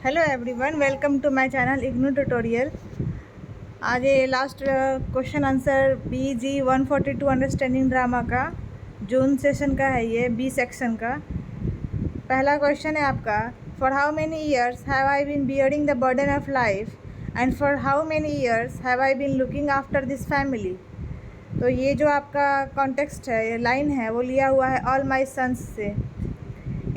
Hello everyone, welcome to my channel IGNOU tutorial. आज ये last question answer BG 142 understanding drama का June session का है। ये बी सेक्शन का पहला क्वेश्चन है आपका। For how many years have I been bearing the burden of life and for how many years have I been looking after this family. तो ये जो आपका कॉन्टेक्स्ट है, ये लाइन है, वो लिया हुआ है ऑल माई सन्स से।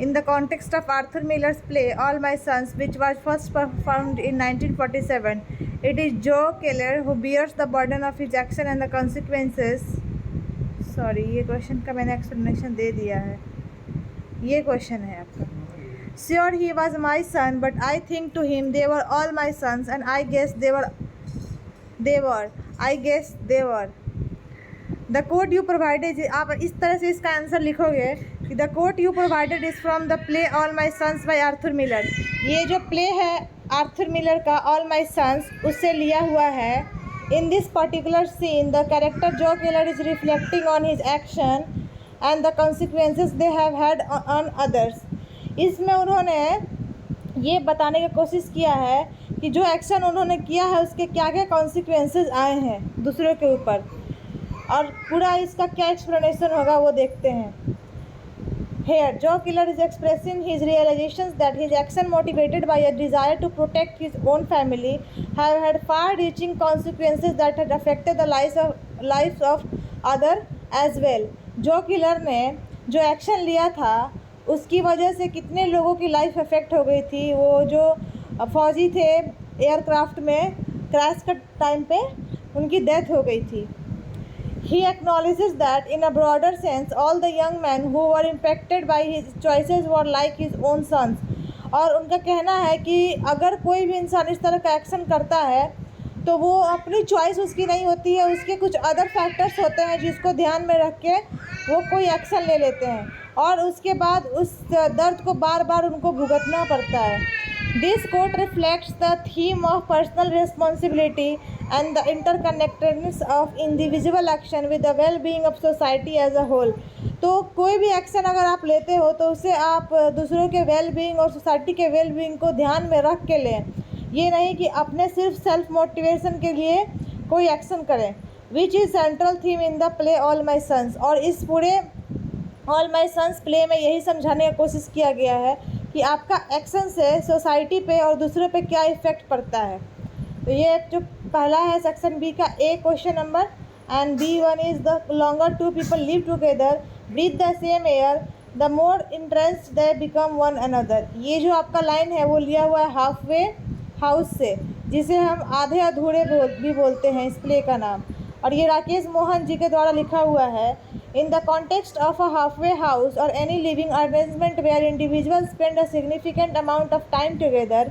In the context of Arthur Miller's play All My Sons, which was first performed in 1947, it is Joe Keller who bears the burden of his action and the consequences. Sorry, ये question का मैंने explanation दे दिया है। ये question है आपका। Sure, he was my son, but I think to him they were all my sons, and I guess they were. The quote you provided, आप इस तरह से इसका आंसर लिखोगे कि the quote you provided is from the play All My Sons by Arthur Miller. ये जो play है आर्थर मिलर का ऑल माई सन्स, उससे लिया हुआ है। In this particular scene the character जो Keller is reflecting on his action and the consequences they have had on others. इसमें उन्होंने ये बताने की कोशिश किया है कि जो एक्शन उन्होंने किया है उसके क्या क्या कॉन्सिक्वेंसेस आए हैं दूसरों के ऊपर, और पूरा इसका क्या एक्सप्लेनेशन होगा वो देखते हैं। Here, Joe Keller is expressing his realizations that his action, motivated by a desire to protect his own family, have had far-reaching consequences that had affected the lives of others as well. Joe Keller ने जो action लिया था उसकी वजह से कितने लोगों की लाइफ अफेक्ट हो गई थी। वो जो फौजी थे एयरक्राफ्ट में क्रैश के टाइम पे उनकी डेथ हो गई थी। He acknowledges that in a broader sense all the young men who were impacted by his choices were like his own sons। और उनका कहना है कि अगर कोई भी इंसान इस तरह का एक्शन करता है तो वो अपनी चॉइस उसकी नहीं होती है, उसके कुछ अदर फैक्टर्स होते हैं जिसको ध्यान में रख के वो कोई एक्शन ले लेते हैं और उसके बाद उस दर्द को बार बार उनको भुगतना पड़ता है। This quote reflects the theme of personal responsibility and the interconnectedness of individual action with the well-being of society as a whole। तो कोई भी एक्शन अगर आप लेते हो तो उसे आप दूसरों के वेल-बीइंग और सोसाइटी के वेल-बीइंग को ध्यान में रख के लें। ये नहीं कि अपने सिर्फ सेल्फ मोटिवेशन के लिए कोई एक्शन करें। Which is central theme in the play All My Sons. और इस पूरे ऑल माई सन्स प्ले में यही समझाने की कोशिश किया गया है कि आपका एक्शन से सोसाइटी पे और दूसरों पे क्या इफ़ेक्ट पड़ता है। तो ये जो पहला है सेक्शन बी का A question number, and B1 is the longer two people live together breathe the same air the more interest they become one another. ये जो आपका लाइन है वो लिया हुआ है हाफ वे हाउस से, जिसे हम आधे अधूरे भी बोलते हैं इस प्ले का नाम, और ये राकेश मोहन जी के द्वारा लिखा हुआ है। In the context of a halfway house or any living arrangement where individuals spend a significant amount of time together,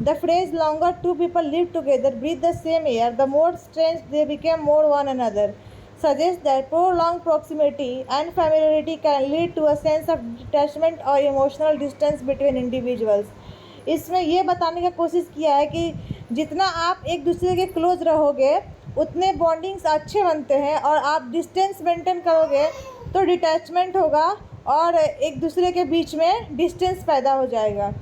the phrase longer two people live together breathe the same air the more strange they became more one another suggests that prolonged proximity and familiarity can lead to a sense of detachment or emotional distance between individuals। इसमें ये बताने की कोशिश किया है कि जितना आप एक दूसरे के क्लोज रहोगे उतने बॉन्डिंग्स अच्छे बनते हैं, और आप डिस्टेंस मेंटेन करोगे तो डिटैचमेंट होगा और एक दूसरे के बीच में डिस्टेंस पैदा हो जाएगा।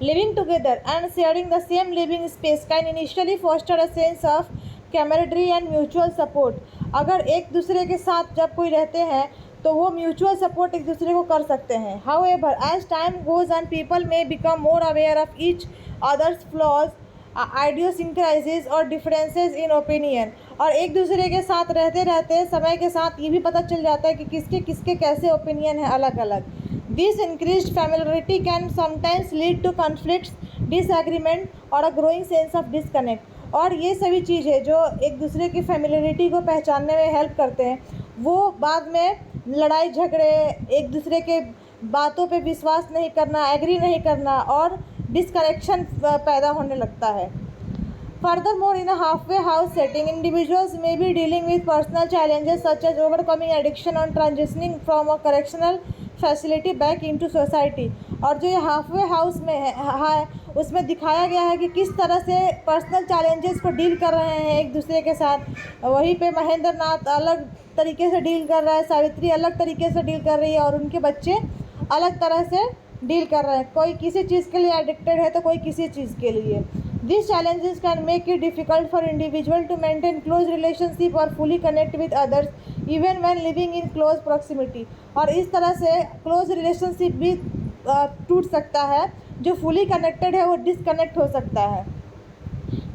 Living together and sharing the same living space can initially foster a sense of camaraderie and mutual support. अगर एक दूसरे के साथ जब कोई रहते हैं तो वो म्यूचुअल सपोर्ट एक दूसरे को कर सकते हैं। However as time goes on people may become more aware of each others flaws idiosyncrasies और डिफरेंसेस इन ओपिनियन। और एक दूसरे के साथ रहते रहते समय के साथ ये भी पता चल जाता है कि किसके किसके कैसे ओपिनियन है अलग अलग। This increased familiarity can sometimes lead to conflicts disagreement और a growing sense of disconnect. और ये सभी चीज़ें जो एक दूसरे की फैमिलियरिटी को पहचानने में हेल्प करते हैं, वो बाद में लड़ाई झगड़े, एक दूसरे के बातों पे विश्वास नहीं करना, एग्री नहीं करना और डिसकनेक्शन पैदा होने लगता है। Furthermore, in a halfway house setting, individuals may be dealing with personal challenges such as overcoming addiction or transitioning from a correctional facility back into society। और जो ये हाफवे हाउस में है उसमें दिखाया गया है कि किस तरह से पर्सनल चैलेंजेस को डील कर रहे हैं एक दूसरे के साथ। वहीं पे महेंद्र नाथ अलग तरीके से डील कर रहा है, सावित्री अलग तरीके से डील कर रही है और उनके बच्चे अलग तरह से डील कर रहे हैं। कोई किसी चीज़ के लिए एडिक्टेड है तो कोई किसी चीज़ के लिए। This challenges can make it difficult for individual to maintain close relationship और fully connect with others even when living in close proximity. और इस तरह से क्लोज रिलेशनशिप भी टूट सकता है, जो फुली कनेक्टेड है वो डिसकनेक्ट हो सकता है।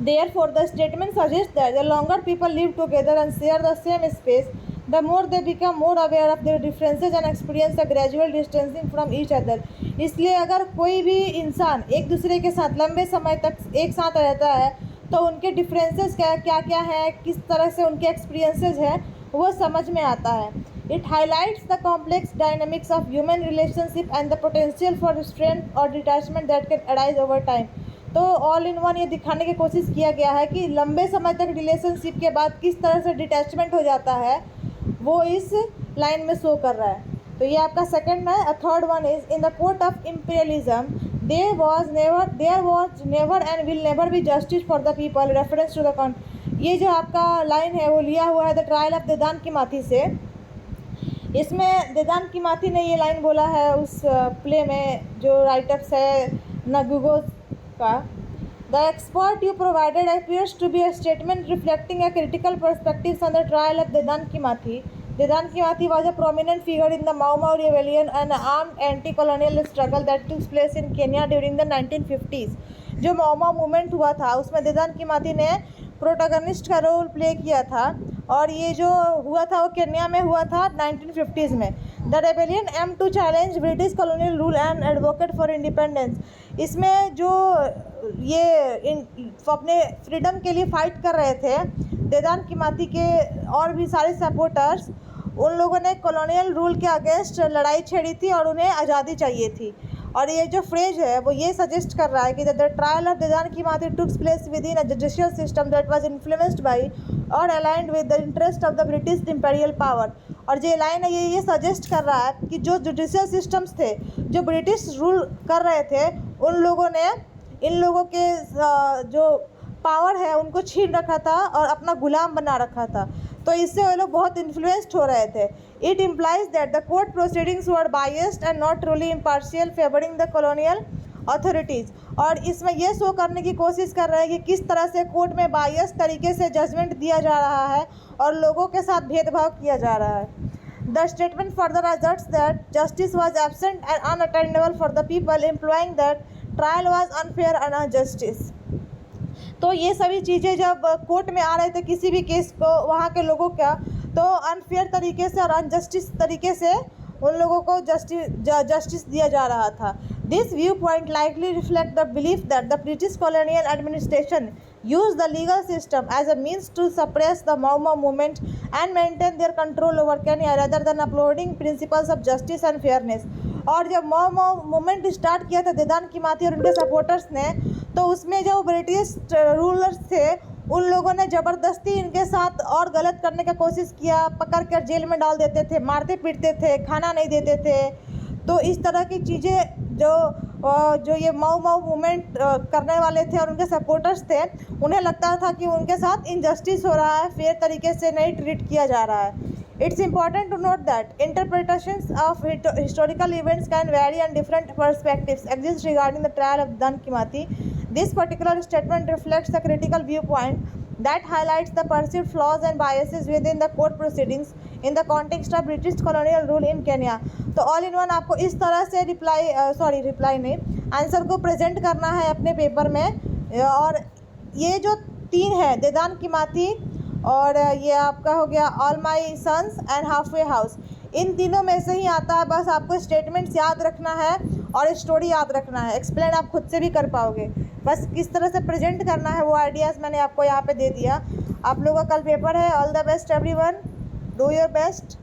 Therefore, the statement suggests that the longer people live together and share the same space, the more they become more aware of their differences and experience a gradual distancing from each other. इसलिए अगर कोई भी इंसान एक दूसरे के साथ लंबे समय तक एक साथ रहता है तो उनके डिफरेंसेस क्या क्या हैं, किस तरह से उनके एक्सपीरियंसेस हैं, वो समझ में आता है। It highlights the complex dynamics of human relationship and the potential for restraint or detachment that can arise over time. तो ऑल इन वन ये दिखाने की कोशिश किया गया है कि लंबे समय तक रिलेशनशिप के बाद किस तरह से डिटैचमेंट हो जाता है, वो इस लाइन में शो कर रहा है। तो ये आपका सेकंड है। Third one is in the court of imperialism there was never and will never be justice for the people reference to the con. ये जो आपका लाइन है वो लिया हुआ है the trial of Dedan Kimathi से। इसमें देदान कीमाती ने ये लाइन बोला है उस प्ले में, जो राइटअप्स है नगुगो का। The expert you provided appears to be a statement reflecting a critical perspectives on the trial of Dedan Kimathi. Dedan Kimathi was a prominent figure in the Mau Mau rebellion, an armed anti-colonial struggle that took place in Kenya during the 1950s. जो Mau Mau movement हुआ था उसमें देदान कीमाती ने protagonist का role play किया था, और ये जो हुआ था वो केन्या में हुआ था 1950s में। The rebellion aim to challenge British colonial rule and advocate for independence. इसमें जो ये अपने फ्रीडम के लिए फ़ाइट कर रहे थे देदान कीमाती के और भी सारे सपोर्टर्स, उन लोगों ने कॉलोनियल रूल के अगेंस्ट लड़ाई छेड़ी थी और उन्हें आज़ादी चाहिए थी। और ये जो फ्रेज है वो ये सजेस्ट कर रहा है कि the trial of Dedan Kimathi took place within a judicial system that was influenced by और aligned with the interest of the British imperial power. और जो लाइन है ये सजेस्ट कर रहा है कि जो जुडिशियल सिस्टम्स थे जो ब्रिटिश रूल कर रहे थे, उन लोगों ने इन लोगों के जो पावर है उनको छीन रखा था और अपना गुलाम बना रखा था, तो इससे वो लोग बहुत इन्फ्लुएंस्ड हो रहे थे। It implies that the court proceedings were biased and not truly impartial favouring the colonial authorities. और इसमें यह शो करने की कोशिश कर रहे हैं कि किस तरह से कोर्ट में बायस तरीके से जजमेंट दिया जा रहा है और लोगों के साथ भेदभाव किया जा रहा है। The statement further asserts that justice was absent and unattainable for the people, implying that trial was unfair and injustice. तो ये सभी चीज़ें जब कोर्ट में आ रहे थे किसी भी केस को वहाँ के लोगों का, तो अनफेयर तरीके से और अनजस्टिस तरीके से उन लोगों को जस्टिस दिया जा रहा था। This view point likely reflect the belief that the British colonial administration use the legal system as a means to suppress the Mau Mau movement and maintain their control over Kenya rather than upholding principles of justice and fairness। और जब Mau Mau movement start किया था देदान कीमाती और उनके supporters ने, तो उसमें जो ब्रिटिश रूलर्स थे उन लोगों ने ज़बरदस्ती इनके साथ और गलत करने का कोशिश किया, पकड़ कर जेल में डाल देते थे, मारते पीटते थे, खाना नहीं देते थे। तो इस तरह की चीज़ें जो ये माऊ माऊ मूवमेंट करने वाले थे और उनके सपोर्टर्स थे, उन्हें लगता था कि उनके साथ इनजस्टिस हो रहा है, फेयर तरीके से नहीं ट्रीट किया जा रहा है। It's important to note that interpretations of historical events can vary and different perspectives exist regarding the trial of Dedan Kimathi. This particular statement reflects a critical viewpoint that highlights the perceived flaws and biases within the court proceedings in the context of British colonial rule in Kenya. तो all in one आपको इस तरह से answer को present करना है अपने paper में। और ये जो तीन है देदान कीमाती और ये आपका हो गया All My Sons and Halfway House, इन तीनों में से ही आता है। बस आपको स्टेटमेंट्स याद रखना है और स्टोरी याद रखना है, एक्सप्लेन आप खुद से भी कर पाओगे। बस किस तरह से प्रेजेंट करना है वो आइडियाज़ मैंने आपको यहाँ पे दे दिया। आप लोगों का कल पेपर है। All the best everyone, do your best.